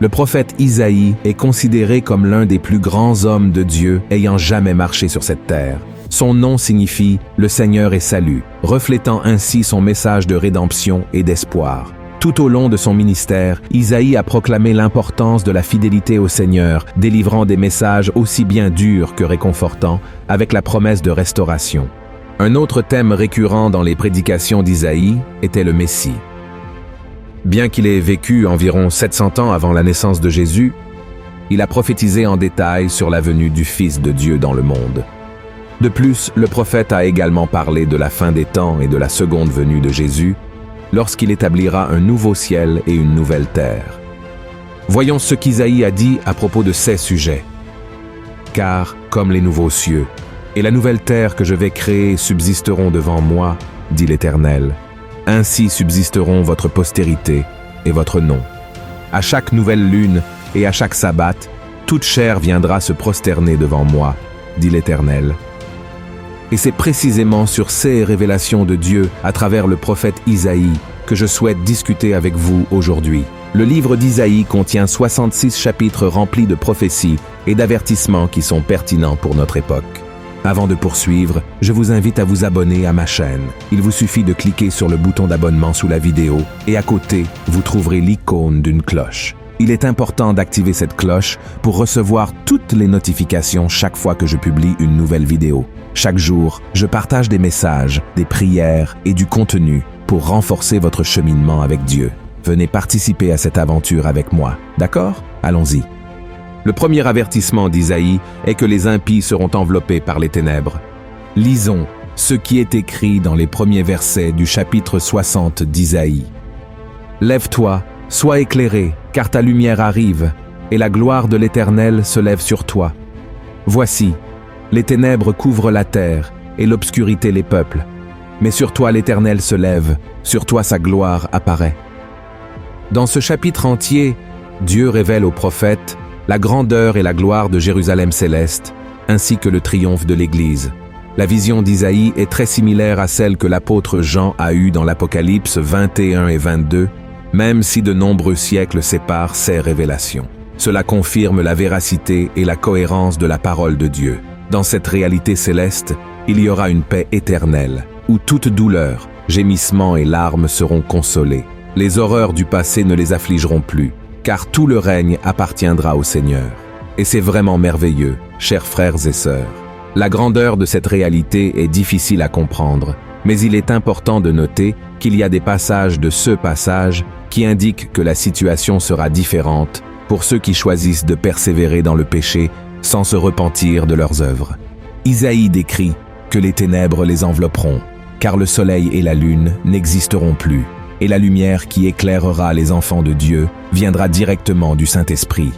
Le prophète Isaïe est considéré comme l'un des plus grands hommes de Dieu ayant jamais marché sur cette terre. Son nom signifie « Le Seigneur est salut », reflétant ainsi son message de rédemption et d'espoir. Tout au long de son ministère, Isaïe a proclamé l'importance de la fidélité au Seigneur, délivrant des messages aussi bien durs que réconfortants, avec la promesse de restauration. Un autre thème récurrent dans les prédications d'Isaïe était le Messie. Bien qu'il ait vécu environ 700 ans avant la naissance de Jésus, il a prophétisé en détail sur la venue du Fils de Dieu dans le monde. De plus, le prophète a également parlé de la fin des temps et de la seconde venue de Jésus, lorsqu'il établira un nouveau ciel et une nouvelle terre. Voyons ce qu'Isaïe a dit à propos de ces sujets. « Car, comme les nouveaux cieux, et la nouvelle terre que je vais créer subsisteront devant moi, dit l'Éternel. Ainsi subsisteront votre postérité et votre nom. À chaque nouvelle lune et à chaque sabbat, toute chair viendra se prosterner devant moi, dit l'Éternel. » Et c'est précisément sur ces révélations de Dieu à travers le prophète Isaïe que je souhaite discuter avec vous aujourd'hui. Le livre d'Isaïe contient 66 chapitres remplis de prophéties et d'avertissements qui sont pertinents pour notre époque. Avant de poursuivre, je vous invite à vous abonner à ma chaîne. Il vous suffit de cliquer sur le bouton d'abonnement sous la vidéo et à côté, vous trouverez l'icône d'une cloche. Il est important d'activer cette cloche pour recevoir toutes les notifications chaque fois que je publie une nouvelle vidéo. Chaque jour, je partage des messages, des prières et du contenu pour renforcer votre cheminement avec Dieu. Venez participer à cette aventure avec moi, d'accord? Allons-y. Le premier avertissement d'Isaïe est que les impies seront enveloppés par les ténèbres. Lisons ce qui est écrit dans les premiers versets du chapitre 60 d'Isaïe. « Lève-toi, sois éclairé, car ta lumière arrive, et la gloire de l'Éternel se lève sur toi. Voici, les ténèbres couvrent la terre, et l'obscurité les peuples. Mais sur toi l'Éternel se lève, sur toi sa gloire apparaît. » Dans ce chapitre entier, Dieu révèle aux prophètes la grandeur et la gloire de Jérusalem céleste, ainsi que le triomphe de l'Église. La vision d'Isaïe est très similaire à celle que l'apôtre Jean a eue dans l'Apocalypse 21 et 22, même si de nombreux siècles séparent ces révélations. Cela confirme la véracité et la cohérence de la parole de Dieu. Dans cette réalité céleste, il y aura une paix éternelle, où toute douleur, gémissement et larmes seront consolés. Les horreurs du passé ne les affligeront plus, car tout le règne appartiendra au Seigneur. Et c'est vraiment merveilleux, chers frères et sœurs. La grandeur de cette réalité est difficile à comprendre, mais il est important de noter qu'il y a des passages de ce passage qui indiquent que la situation sera différente pour ceux qui choisissent de persévérer dans le péché sans se repentir de leurs œuvres. Isaïe décrit que les ténèbres les envelopperont, car le soleil et la lune n'existeront plus, et la lumière qui éclairera les enfants de Dieu viendra directement du Saint-Esprit.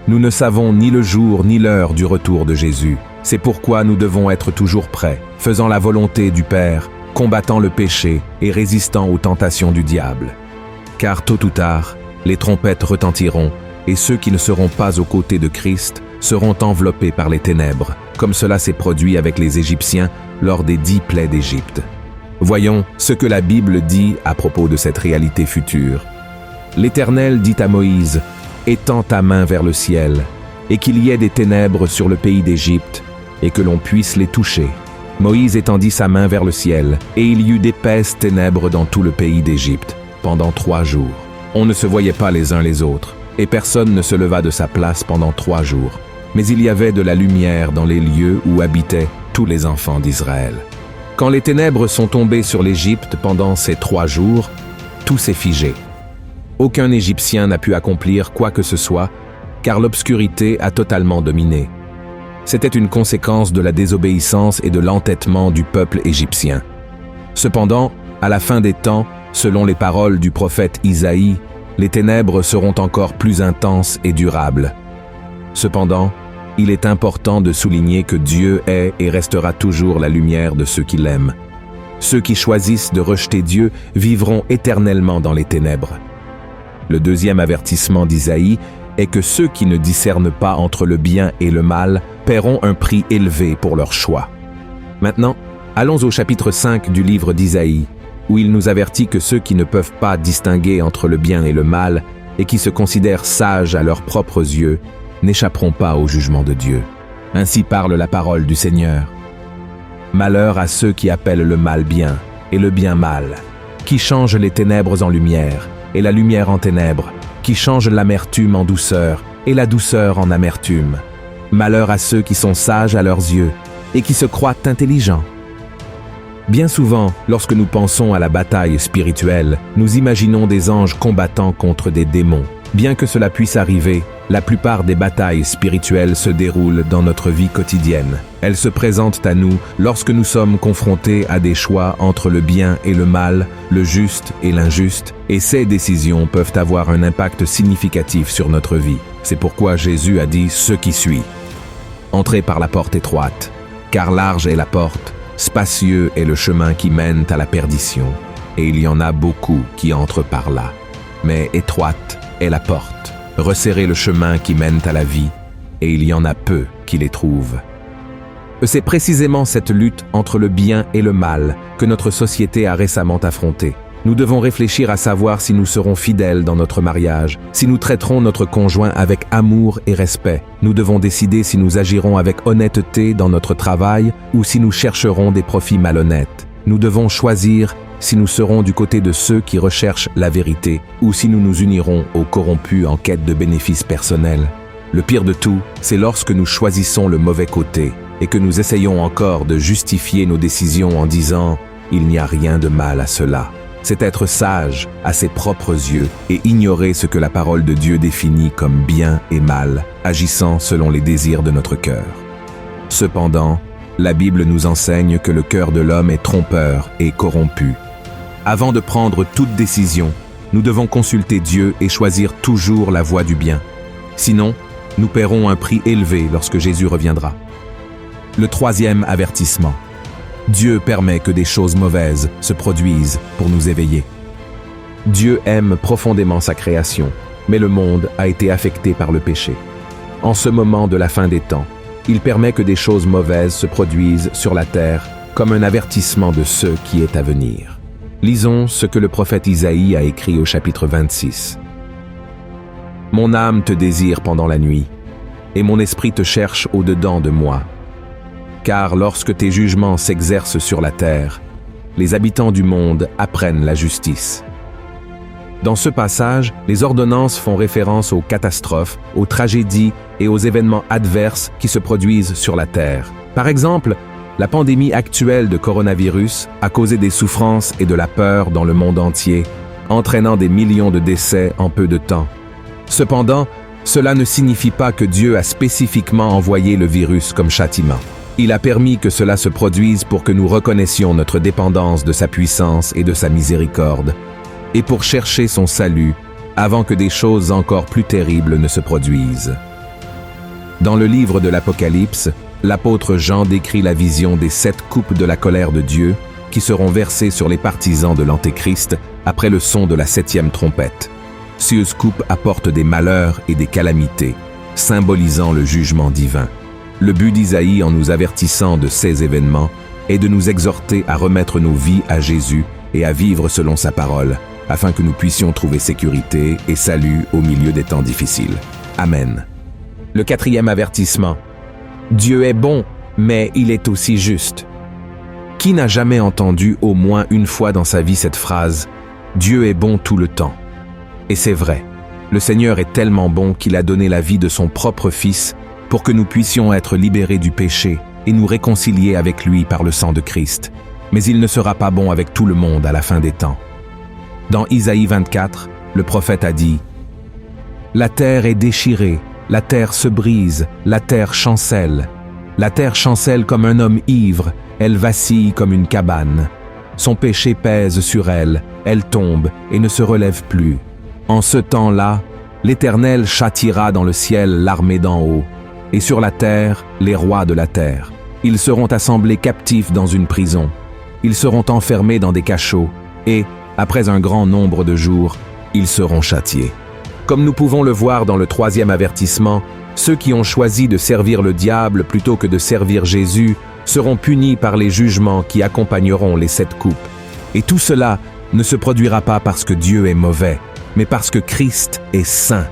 Nous ne savons ni le jour ni l'heure du retour de Jésus. C'est pourquoi nous devons être toujours prêts, faisant la volonté du Père, combattant le péché et résistant aux tentations du diable. Car tôt ou tard, les trompettes retentiront, et ceux qui ne seront pas aux côtés de Christ seront enveloppés par les ténèbres, comme cela s'est produit avec les Égyptiens lors des 10 plaies d'Égypte. Voyons ce que la Bible dit à propos de cette réalité future. L'Éternel dit à Moïse, « Étends ta main vers le ciel, et qu'il y ait des ténèbres sur le pays d'Égypte, et que l'on puisse les toucher. » Moïse étendit sa main vers le ciel, et il y eut d'épaisses ténèbres dans tout le pays d'Égypte, pendant 3 jours. On ne se voyait pas les uns les autres, et personne ne se leva de sa place pendant 3 jours. Mais il y avait de la lumière dans les lieux où habitaient tous les enfants d'Israël. Quand les ténèbres sont tombées sur l'Égypte pendant ces 3 jours, tout s'est figé. Aucun Égyptien n'a pu accomplir quoi que ce soit, car l'obscurité a totalement dominé. C'était une conséquence de la désobéissance et de l'entêtement du peuple égyptien. Cependant, à la fin des temps, selon les paroles du prophète Isaïe, les ténèbres seront encore plus intenses et durables. Cependant, il est important de souligner que Dieu est et restera toujours la lumière de ceux qui l'aiment. Ceux qui choisissent de rejeter Dieu vivront éternellement dans les ténèbres. Le deuxième avertissement d'Isaïe est que ceux qui ne discernent pas entre le bien et le mal paieront un prix élevé pour leur choix. Maintenant, allons au chapitre 5 du livre d'Isaïe, où il nous avertit que ceux qui ne peuvent pas distinguer entre le bien et le mal et qui se considèrent sages à leurs propres yeux n'échapperont pas au jugement de Dieu. Ainsi parle la parole du Seigneur. Malheur à ceux qui appellent le mal bien et le bien mal, qui changent les ténèbres en lumière et la lumière en ténèbres, qui changent l'amertume en douceur et la douceur en amertume. Malheur à ceux qui sont sages à leurs yeux et qui se croient intelligents. Bien souvent, lorsque nous pensons à la bataille spirituelle, nous imaginons des anges combattant contre des démons. Bien que cela puisse arriver, la plupart des batailles spirituelles se déroulent dans notre vie quotidienne. Elles se présentent à nous lorsque nous sommes confrontés à des choix entre le bien et le mal, le juste et l'injuste, et ces décisions peuvent avoir un impact significatif sur notre vie. C'est pourquoi Jésus a dit ce qui suit. Entrez par la porte étroite, car large est la porte, spacieux est le chemin qui mène à la perdition, et il y en a beaucoup qui entrent par là. Mais étroite est la porte, resserrez le chemin qui mène à la vie, et il y en a peu qui les trouvent. C'est précisément cette lutte entre le bien et le mal que notre société a récemment affrontée. Nous devons réfléchir à savoir si nous serons fidèles dans notre mariage, si nous traiterons notre conjoint avec amour et respect. Nous devons décider si nous agirons avec honnêteté dans notre travail ou si nous chercherons des profits malhonnêtes. Nous devons choisir si nous serons du côté de ceux qui recherchent la vérité ou si nous nous unirons aux corrompus en quête de bénéfices personnels. Le pire de tout, c'est lorsque nous choisissons le mauvais côté et que nous essayons encore de justifier nos décisions en disant « il n'y a rien de mal à cela ». C'est être sage à ses propres yeux et ignorer ce que la parole de Dieu définit comme bien et mal, agissant selon les désirs de notre cœur. Cependant, la Bible nous enseigne que le cœur de l'homme est trompeur et corrompu. Avant de prendre toute décision, nous devons consulter Dieu et choisir toujours la voie du bien. Sinon, nous paierons un prix élevé lorsque Jésus reviendra. Le troisième avertissement. Dieu permet que des choses mauvaises se produisent pour nous éveiller. Dieu aime profondément sa création, mais le monde a été affecté par le péché. En ce moment de la fin des temps, il permet que des choses mauvaises se produisent sur la terre comme un avertissement de ce qui est à venir. Lisons ce que le prophète Isaïe a écrit au chapitre 26. « Mon âme te désire pendant la nuit, et mon esprit te cherche au-dedans de moi. Car lorsque tes jugements s'exercent sur la terre, les habitants du monde apprennent la justice. » Dans ce passage, les ordonnances font référence aux catastrophes, aux tragédies et aux événements adverses qui se produisent sur la terre. Par exemple, la pandémie actuelle de coronavirus a causé des souffrances et de la peur dans le monde entier, entraînant des millions de décès en peu de temps. Cependant, cela ne signifie pas que Dieu a spécifiquement envoyé le virus comme châtiment. Il a permis que cela se produise pour que nous reconnaissions notre dépendance de sa puissance et de sa miséricorde, et pour chercher son salut avant que des choses encore plus terribles ne se produisent. Dans le livre de l'Apocalypse, l'apôtre Jean décrit la vision des 7 coupes de la colère de Dieu qui seront versées sur les partisans de l'Antéchrist après le son de la 7e trompette. Ces coupes apportent des malheurs et des calamités, symbolisant le jugement divin. Le but d'Isaïe en nous avertissant de ces événements est de nous exhorter à remettre nos vies à Jésus et à vivre selon sa parole, afin que nous puissions trouver sécurité et salut au milieu des temps difficiles. Amen. Le 4e avertissement. Dieu est bon, mais il est aussi juste. Qui n'a jamais entendu au moins une fois dans sa vie cette phrase « Dieu est bon tout le temps ». Et c'est vrai, le Seigneur est tellement bon qu'il a donné la vie de son propre Fils pour que nous puissions être libérés du péché et nous réconcilier avec lui par le sang de Christ. Mais il ne sera pas bon avec tout le monde à la fin des temps. Dans Isaïe 24, le prophète a dit « La terre est déchirée, la terre se brise, la terre chancelle. La terre chancelle comme un homme ivre, elle vacille comme une cabane. Son péché pèse sur elle, elle tombe et ne se relève plus. En ce temps-là, l'Éternel châtiera dans le ciel l'armée d'en haut, et sur la terre, les rois de la terre. Ils seront assemblés captifs dans une prison. Ils seront enfermés dans des cachots, et, après un grand nombre de jours, ils seront châtiés. Comme nous pouvons le voir dans le 3e avertissement, ceux qui ont choisi de servir le diable plutôt que de servir Jésus seront punis par les jugements qui accompagneront les 7 coupes. Et tout cela ne se produira pas parce que Dieu est mauvais, mais parce que Christ est saint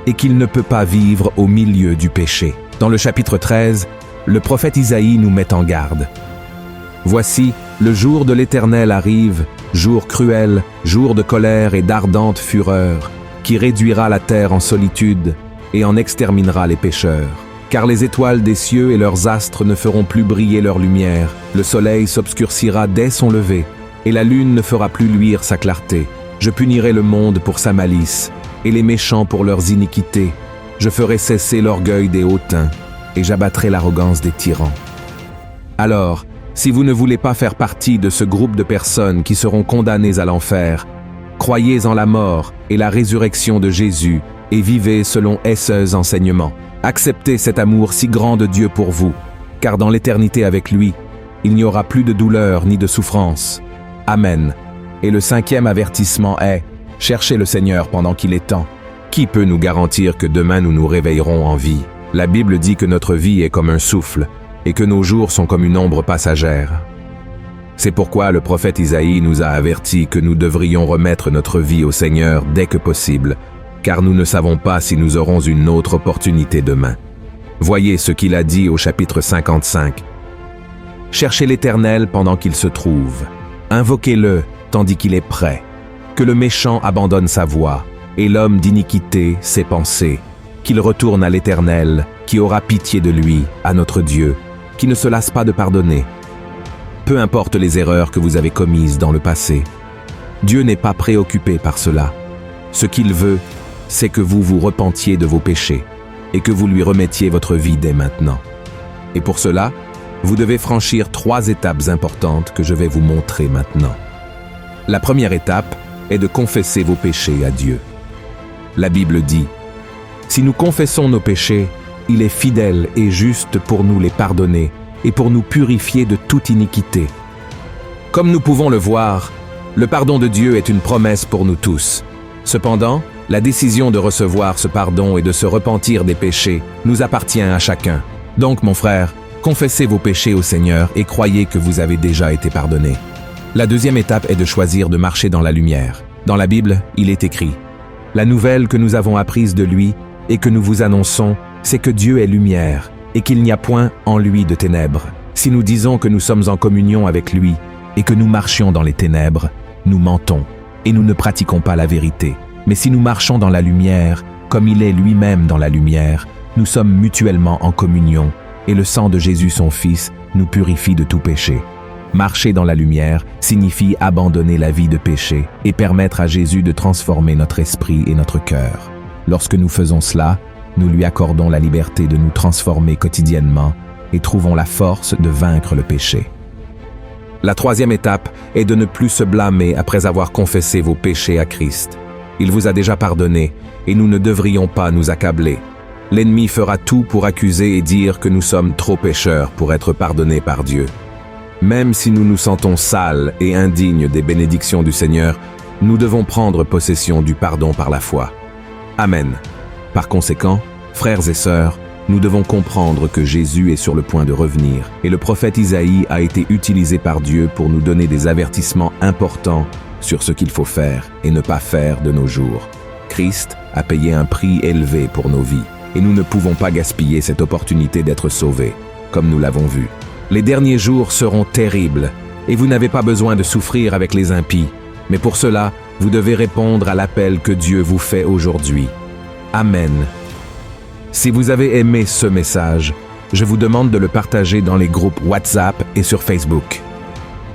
et qu'il ne peut pas vivre au milieu du péché. Dans le chapitre 13, le prophète Isaïe nous met en garde. « Voici, le jour de l'Éternel arrive, jour cruel, jour de colère et d'ardente fureur, qui réduira la terre en solitude et en exterminera les pécheurs. Car les étoiles des cieux et leurs astres ne feront plus briller leur lumière, le soleil s'obscurcira dès son lever, et la lune ne fera plus luire sa clarté. Je punirai le monde pour sa malice, et les méchants pour leurs iniquités. Je ferai cesser l'orgueil des hautains, et j'abattrai l'arrogance des tyrans. » Alors, si vous ne voulez pas faire partie de ce groupe de personnes qui seront condamnées à l'enfer, croyez en la mort et la résurrection de Jésus et vivez selon ces enseignements. Acceptez cet amour si grand de Dieu pour vous, car dans l'éternité avec lui, il n'y aura plus de douleur ni de souffrance. Amen. Et le 5e avertissement est « Cherchez le Seigneur pendant qu'il est temps. Qui peut nous garantir que demain nous nous réveillerons en vie? La Bible dit que notre vie est comme un souffle, et que nos jours sont comme une ombre passagère. C'est pourquoi le prophète Isaïe nous a avertis que nous devrions remettre notre vie au Seigneur dès que possible, car nous ne savons pas si nous aurons une autre opportunité demain. Voyez ce qu'il a dit au chapitre 55. « Cherchez l'Éternel pendant qu'il se trouve. Invoquez-le tandis qu'il est prêt. Que le méchant abandonne sa voie, et l'homme d'iniquité ses pensées. Qu'il retourne à l'Éternel, qui aura pitié de lui, à notre Dieu, qui ne se lasse pas de pardonner. Peu importe les erreurs que vous avez commises dans le passé, Dieu n'est pas préoccupé par cela. Ce qu'il veut, c'est que vous vous repentiez de vos péchés et que vous lui remettiez votre vie dès maintenant. Et pour cela, vous devez franchir 3 étapes importantes que je vais vous montrer maintenant. La première étape est de confesser vos péchés à Dieu. La Bible dit « Si nous confessons nos péchés, il est fidèle et juste pour nous les pardonner et pour nous purifier de toute iniquité. » Comme nous pouvons le voir, le pardon de Dieu est une promesse pour nous tous. Cependant, la décision de recevoir ce pardon et de se repentir des péchés nous appartient à chacun. Donc, mon frère, confessez vos péchés au Seigneur et croyez que vous avez déjà été pardonné. La deuxième étape est de choisir de marcher dans la lumière. Dans la Bible, il est écrit « La nouvelle que nous avons apprise de lui et que nous vous annonçons, c'est que Dieu est lumière et qu'il n'y a point en lui de ténèbres. Si nous disons que nous sommes en communion avec lui et que nous marchions dans les ténèbres, nous mentons et nous ne pratiquons pas la vérité. Mais si nous marchons dans la lumière, comme il est lui-même dans la lumière, nous sommes mutuellement en communion et le sang de Jésus son Fils nous purifie de tout péché. » Marcher dans la lumière signifie abandonner la vie de péché et permettre à Jésus de transformer notre esprit et notre cœur. Lorsque nous faisons cela, nous lui accordons la liberté de nous transformer quotidiennement et trouvons la force de vaincre le péché. La troisième étape est de ne plus se blâmer après avoir confessé vos péchés à Christ. Il vous a déjà pardonné et nous ne devrions pas nous accabler. L'ennemi fera tout pour accuser et dire que nous sommes trop pécheurs pour être pardonnés par Dieu. Même si nous nous sentons sales et indignes des bénédictions du Seigneur, nous devons prendre possession du pardon par la foi. Amen. Par conséquent, frères et sœurs, nous devons comprendre que Jésus est sur le point de revenir et le prophète Isaïe a été utilisé par Dieu pour nous donner des avertissements importants sur ce qu'il faut faire et ne pas faire de nos jours. Christ a payé un prix élevé pour nos vies et nous ne pouvons pas gaspiller cette opportunité d'être sauvés, comme nous l'avons vu. Les derniers jours seront terribles et vous n'avez pas besoin de souffrir avec les impies, mais pour cela, vous devez répondre à l'appel que Dieu vous fait aujourd'hui. Amen. Si vous avez aimé ce message, je vous demande de le partager dans les groupes WhatsApp et sur Facebook.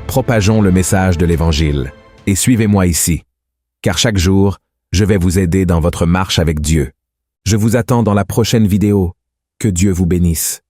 Propageons le message de l'Évangile et suivez-moi ici, car chaque jour, je vais vous aider dans votre marche avec Dieu. Je vous attends dans la prochaine vidéo. Que Dieu vous bénisse.